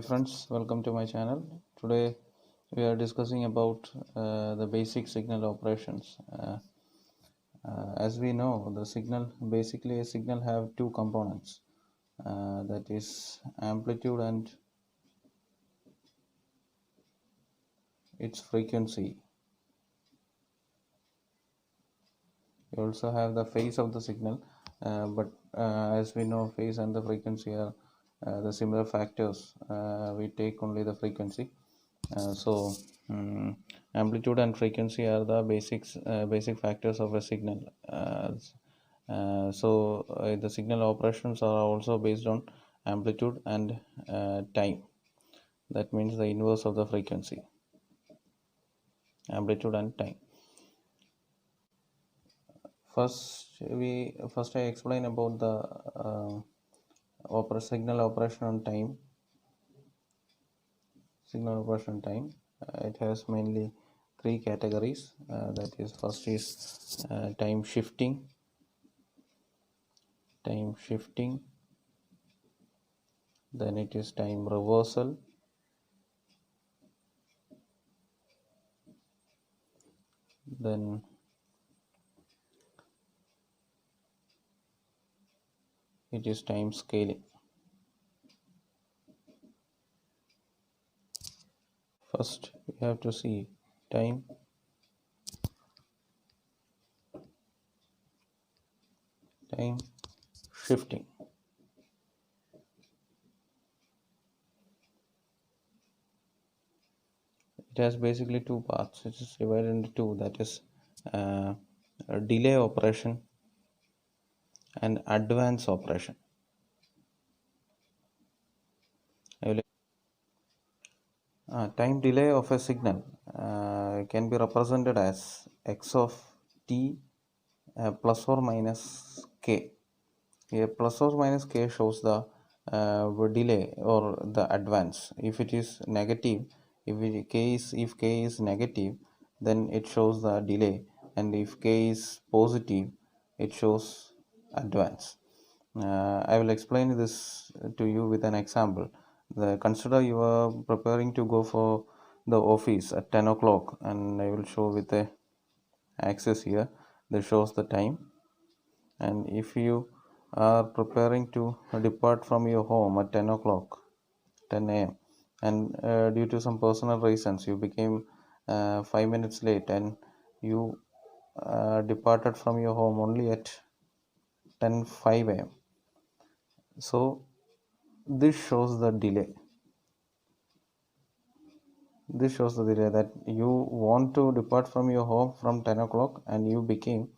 friends, welcome to my channel. Today we are discussing about the basic signal operations. As we know, the signal, basically a signal have two components, that is amplitude and its frequency. You also have the phase of the signal, but as we know, phase and the frequency are the similar factors. We take only the frequency. Amplitude and frequency are the basic factors of a signal. The signal operations are also based on amplitude and time. That means the inverse of the frequency, amplitude and time. First I explain about the signal operation on time. Signal operation time. It has mainly three categories. That is, first is time shifting. Then it is time reversal. Then it is time scaling. First, we have to see time shifting. It has basically two parts. It is divided into two. That is a delay operation and advance operation. Time delay of a signal can be represented as x of t plus or minus k. Here plus or minus k shows the delay or the advance. If it is negative, if k is negative, then it shows the delay, and if k is positive, it shows advance. I will explain this to you with an example. Consider you are preparing to go for the office at 10 o'clock, and I will show with the axis here that shows the time. And if you are preparing to depart from your home at 10 o'clock, 10 a.m., and due to some personal reasons you became 5 minutes late, and you departed from your home only at 10:05 a.m. So this shows the delay. This shows the delay that you want to depart from your home from 10 o'clock and you became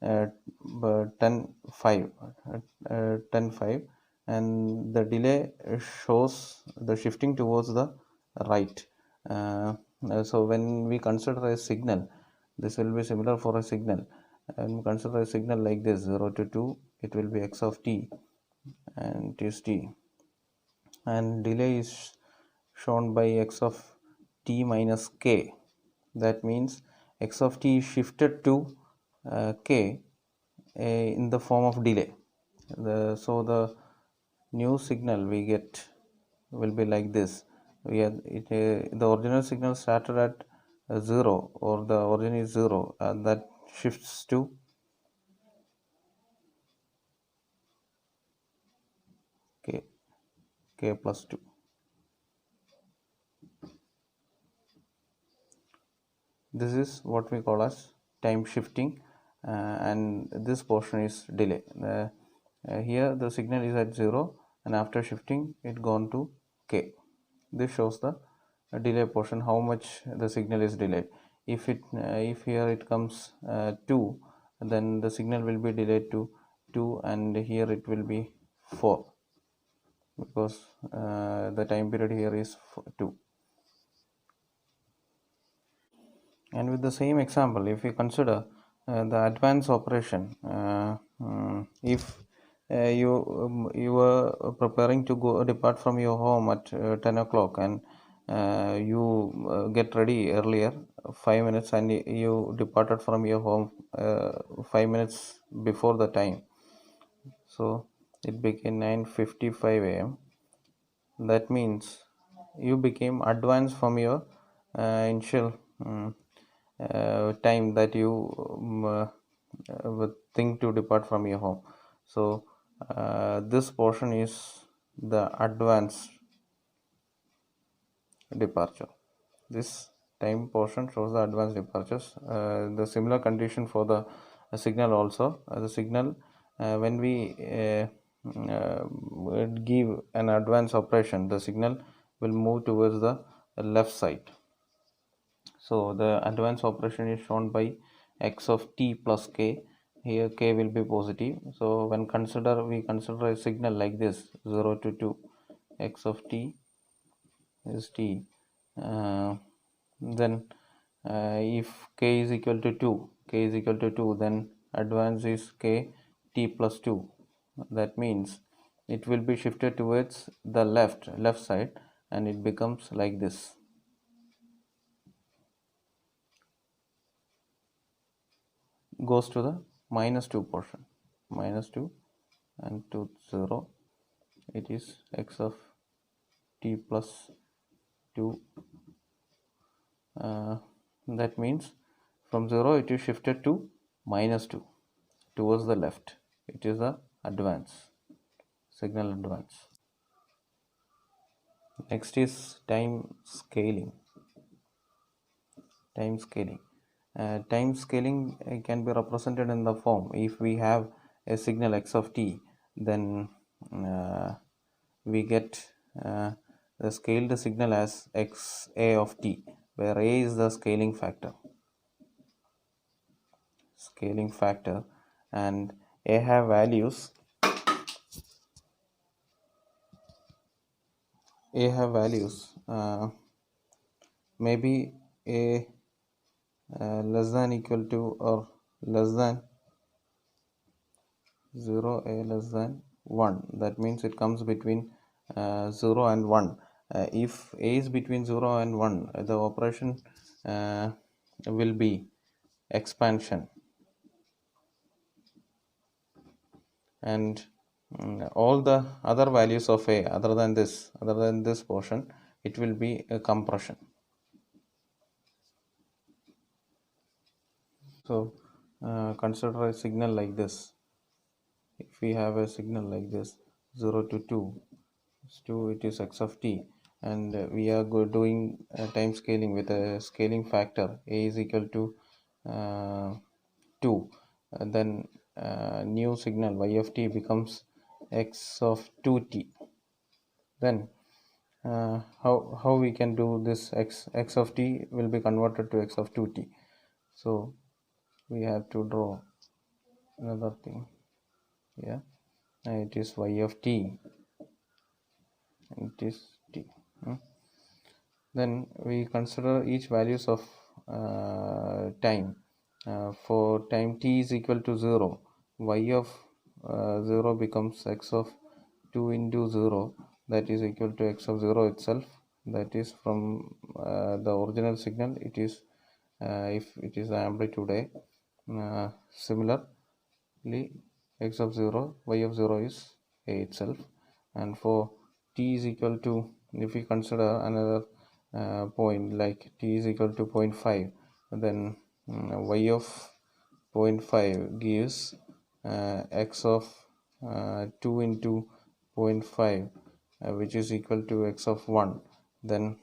10:05, and the delay shows the shifting towards the right. So when we consider a signal, this will be similar for a signal, and consider a signal like this, 0 to 2, it will be x of t, and it is t, and delay is shown by x of t minus k. That means x of t is shifted to k in the form of delay. So the new signal we get will be like this. The original signal started at 0, or the origin is 0, and that shifts to k plus 2. This is what we call as time shifting, and this portion is delay. Here the signal is at 0, and after shifting it gone to k. This shows the delay portion, how much the signal is delayed. If here it comes 2, then the signal will be delayed to 2, and here it will be 4, because the time period here is 2. And with the same example, if we consider the advance operation, if you were preparing to depart from your home at 10 o'clock, and you get ready earlier 5 minutes, and you departed from your home 5 minutes before the time, so it became 9:55 a.m. That means you became advanced from your initial time that you would think to depart from your home. So this portion is the advanced departure. This time portion shows the advanced departures. The similar condition for the signal also. The signal, when we give an advance operation, the signal will move towards the left side. So the advance operation is shown by x of t plus k. Here k will be positive. So when we consider a signal like this, 0 to 2, x of t is t. Then if k is equal to 2, then advance is k t plus 2. That means it will be shifted towards the left side, and it becomes like this. Goes to the -2 portion, -2 and to 0. It is x of t plus 2. That means from 0 it is shifted to -2 towards the left. It is the signal advance. Next is time scaling. Time scaling can be represented in the form, if we have a signal x of t, then we get the scaled signal as xa of t, where a is the scaling factor, and a have values maybe a less than equal to or less than 0, a less than 1. That means it comes between 0 and 1. If a is between 0 and 1, the operation will be expansion, and all the other values of a other than this portion, it will be a compression. So consider a signal like this. If we have a signal like this, 0 to 2, it is x of t, and we are doing time scaling with a scaling factor a is equal to 2, and then new signal y of t becomes x of 2t. Then how we can do this? X of t will be converted to x of 2t. So we have to draw another thing here. It is y of t, it is t. Then we consider each values of time. For time t is equal to 0, y of 0 becomes x of 2 into 0, that is equal to x of 0 itself. That is from the original signal. It is if it is the amplitude a. Similarly, x of 0, y of 0 is a itself. And for t is equal to, if we consider another point like t is equal to 0.5, then y of 0.5 gives x of 2 into 0.5, which is equal to x of 1. Then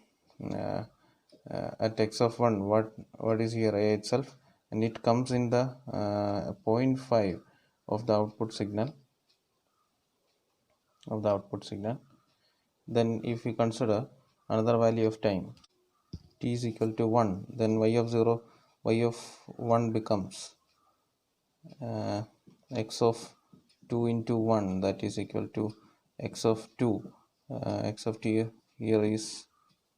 at x of 1, what is here? A itself, and it comes in the 0.5 of the output signal. Then if we consider another value of time, t is equal to 1, then y of 1 becomes x of 2 into 1, that is equal to x of 2. X of t here is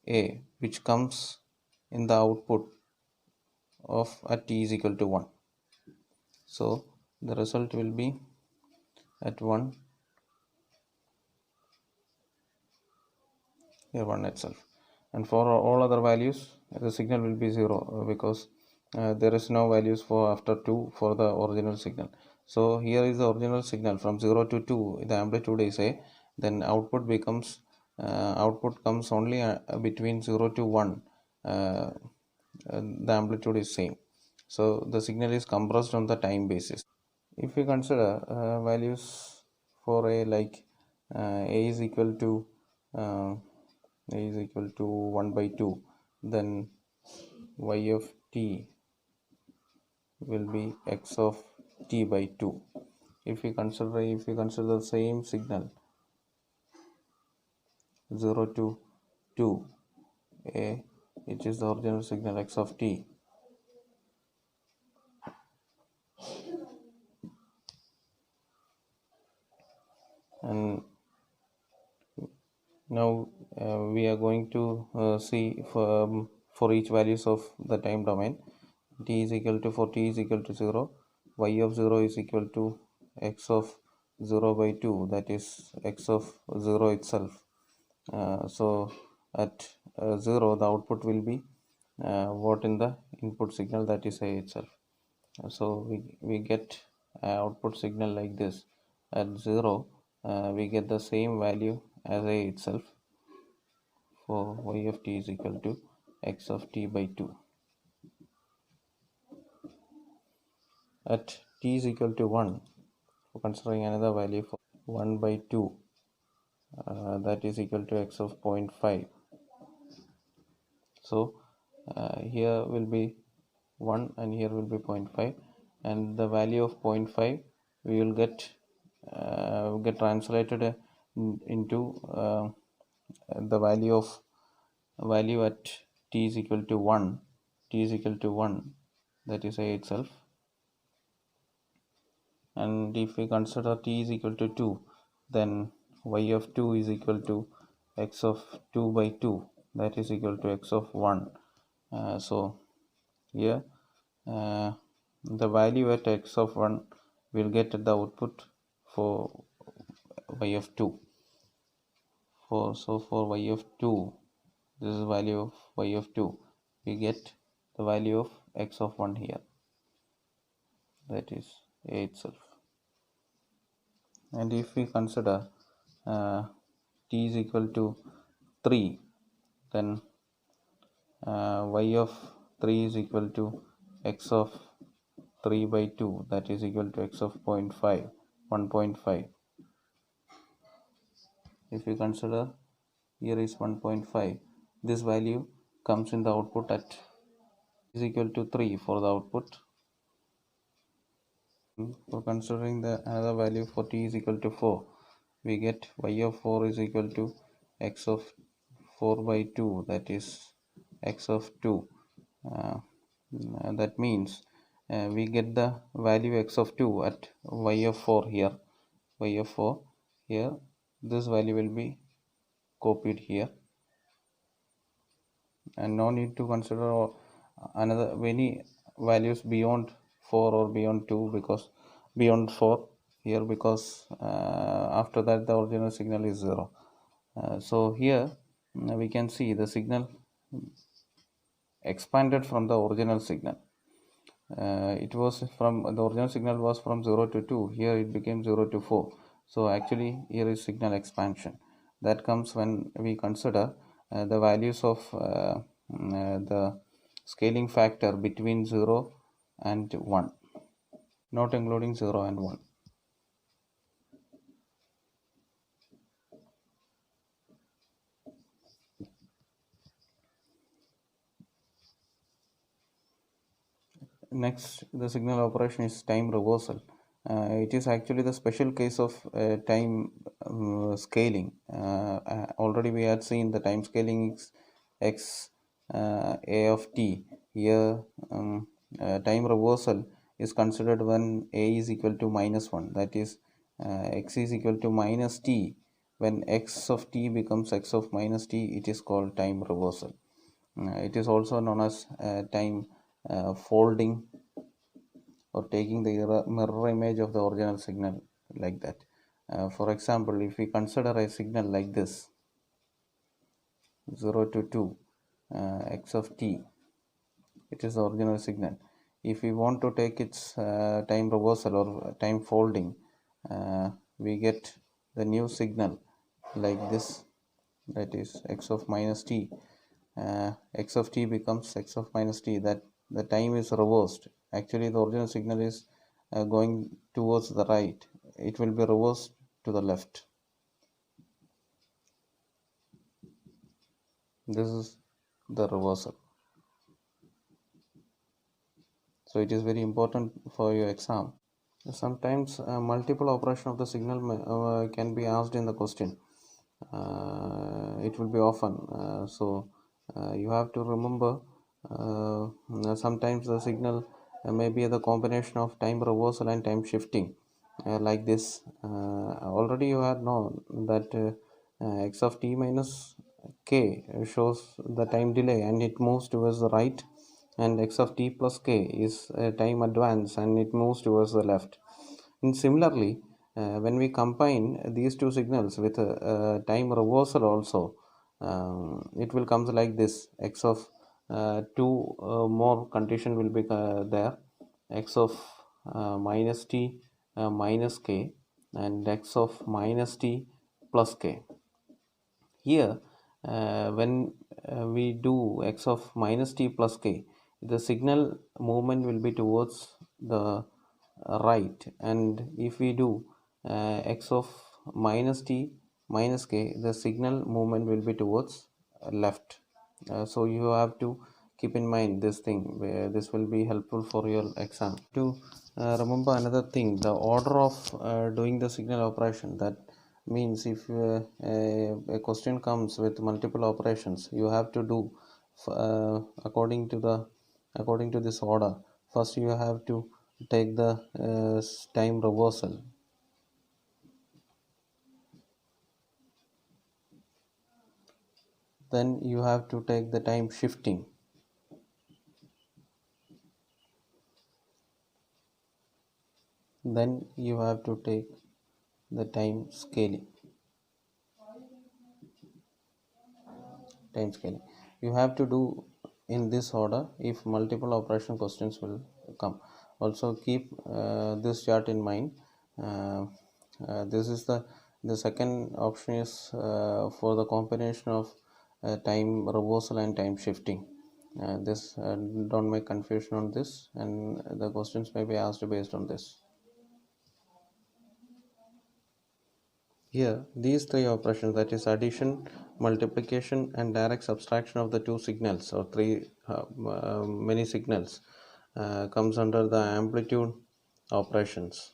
a, which comes in the output of at t is equal to 1. So the result will be at 1 itself, and for all other values the signal will be 0, because there is no values for after 2 for the original signal. So here is the original signal from 0 to 2, the amplitude is a, then output becomes output comes only between 0 to 1, the amplitude is same. So the signal is compressed on the time basis. If we consider values for a, like a is equal to uh, 1 by 2, then y of t will be x of t by 2. If we consider the same signal 0 to 2, a, which is the original signal x of t, and now we are going to see for each values of the time domain. T is equal to, for t is equal to 0, y of 0 is equal to x of 0 by 2, that is x of 0 itself. So at 0, the output will be what in the input signal, that is a itself. So we get output signal like this. At 0, we get the same value as a itself, for y of t is equal to x of t by 2. At t is equal to 1, for considering another value for 1 by 2, that is equal to x of 0.5. So here will be 1 and here will be 0.5, and the value of 0.5 we will get translated into the value at t is equal to 1. T is equal to 1, that is a itself. And if we consider t is equal to 2, then y of 2 is equal to x of 2 by 2, that is equal to x of 1. So here the value at x of 1 will get the output for y of 2. For y of 2, this is value of y of 2, we get the value of x of 1 here, that is a itself. And if we consider t is equal to 3, then y of 3 is equal to x of 3 by 2, that is equal to x of 0.5, 1.5. If we consider here is 1.5, this value comes in the output at is equal to 3 for the output. For considering the another value for t is equal to 4, we get y of 4 is equal to x of 4 by 2, that is x of 2. That means we get the value x of 2 at y of 4 here. Y of 4 here, this value will be copied here, and no need to consider another many values beyond 4 or beyond 2, because beyond 4 here, because after that the original signal is 0. So here we can see the signal expanded from the original signal. It was from the original signal was from 0 to 2, here it became 0 to 4. So actually here is signal expansion. That comes when we consider the values of the scaling factor between 0 and 1, not including 0 and 1. Next, the signal operation is time reversal. It is actually the special case of time scaling. Already we had seen the time scaling is x a of t. Here time reversal is considered when a is equal to -1, that is x is equal to minus t. When x of t becomes x of minus t, it is called time reversal. It is also known as time folding, or taking the mirror image of the original signal, like that. For example, if we consider a signal like this 0 to 2 x of t, it is the original signal. If we want to take its time reversal or time folding, we get the new signal like this. that is x of minus t, x of t becomes x of minus t, that the time is reversed. Actually the original signal is going towards the right, it will be reversed to the left. This is the reversal. So it is very important for your exam. Sometimes multiple operation of the signal can be asked in the question. It will be often. You have to remember, sometimes the signal may be the combination of time reversal and time shifting, like this. Already you have known that x of t minus k shows the time delay and it moves towards the right, and x of t plus k is time advance and it moves towards the left. And similarly, when we combine these two signals with time reversal also, it will comes like this: x of two more condition will be there, x of minus t minus k, and x of minus t plus k. Here, when we do x of minus t plus k, the signal movement will be towards the right, and if we do x of minus t minus k, the signal movement will be towards left. So you have to keep in mind this thing, where this will be helpful for your exam. To remember another thing, the order of doing the signal operation, that means if a question comes with multiple operations, you have to do according to this order. First you have to take the time reversal, then you have to take the time shifting, then you have to take the time scaling. You have to do in this order if multiple operation questions will come. Also keep this chart in mind. This is the second option is for the combination of time reversal and time shifting. This don't make confusion on this, and the questions may be asked based on this. Here, these three operations, that is addition, multiplication, and direct subtraction of the two signals or many signals, comes under the operations.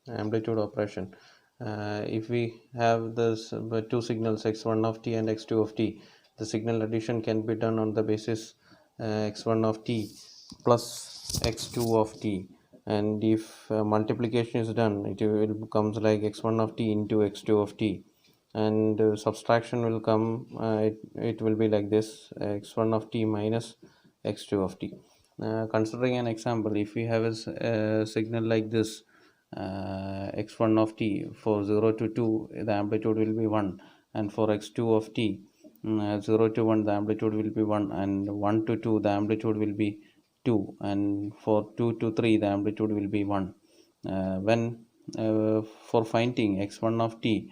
Amplitude operation. If we have this two signals x1 of t and x2 of t, the signal addition can be done on the basis x1 of t plus x2 of t, and if multiplication is done, it will becomes like x1 of t into x2 of t, and subtraction will come, it will be like this: x1 of t minus x2 of t. Considering an example, if we have a signal like this, x1 of t, for 0 to 2 the amplitude will be 1, and for x2 of t, 0 to 1 the amplitude will be 1, and 1 to 2 the amplitude will be 2, and for 2 to 3 the amplitude will be 1. When for finding x1 of t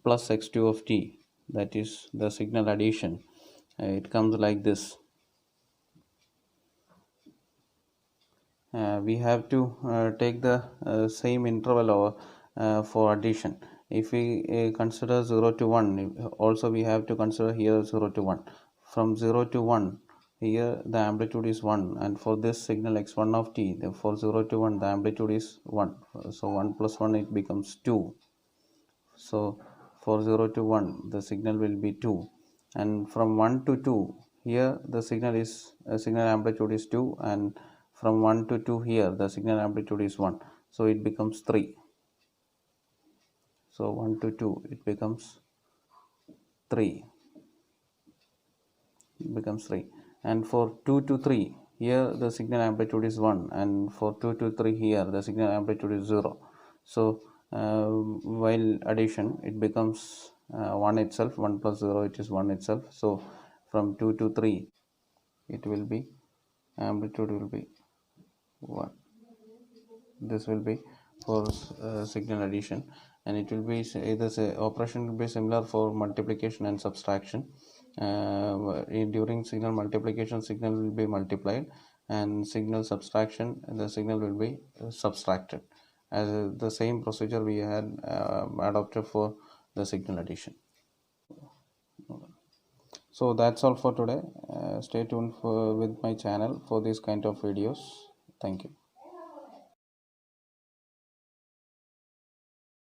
plus x2 of t, that is the signal addition, it comes like this. We have to take the same interval for addition. If we consider 0 to 1, also we have to consider here 0 to 1. From 0 to 1, here the amplitude is 1, and for this signal x1 of t, for 0 to 1 the amplitude is 1, so 1 plus 1 it becomes 2. So for 0 to 1 the signal will be 2, and from 1 to 2, here the signal amplitude is 2, and from 1 to 2 here the signal amplitude is 1, so it becomes 3. So 1 to 2 it becomes 3, and for 2 to 3 here the signal amplitude is 1, and for 2 to 3 here the signal amplitude is 0. So while addition it becomes 1 itself, 1 plus 0 it is 1 itself. So from 2 to 3 it will be amplitude will be 1. This will be for signal addition. and it will be operation will be similar for multiplication and subtraction. During signal multiplication, signal will be multiplied, and signal subtraction, the signal will be subtracted, as the same procedure we had adopted for the signal addition. So that's all for today. Stay tuned with my channel for these kind of videos. Thank you.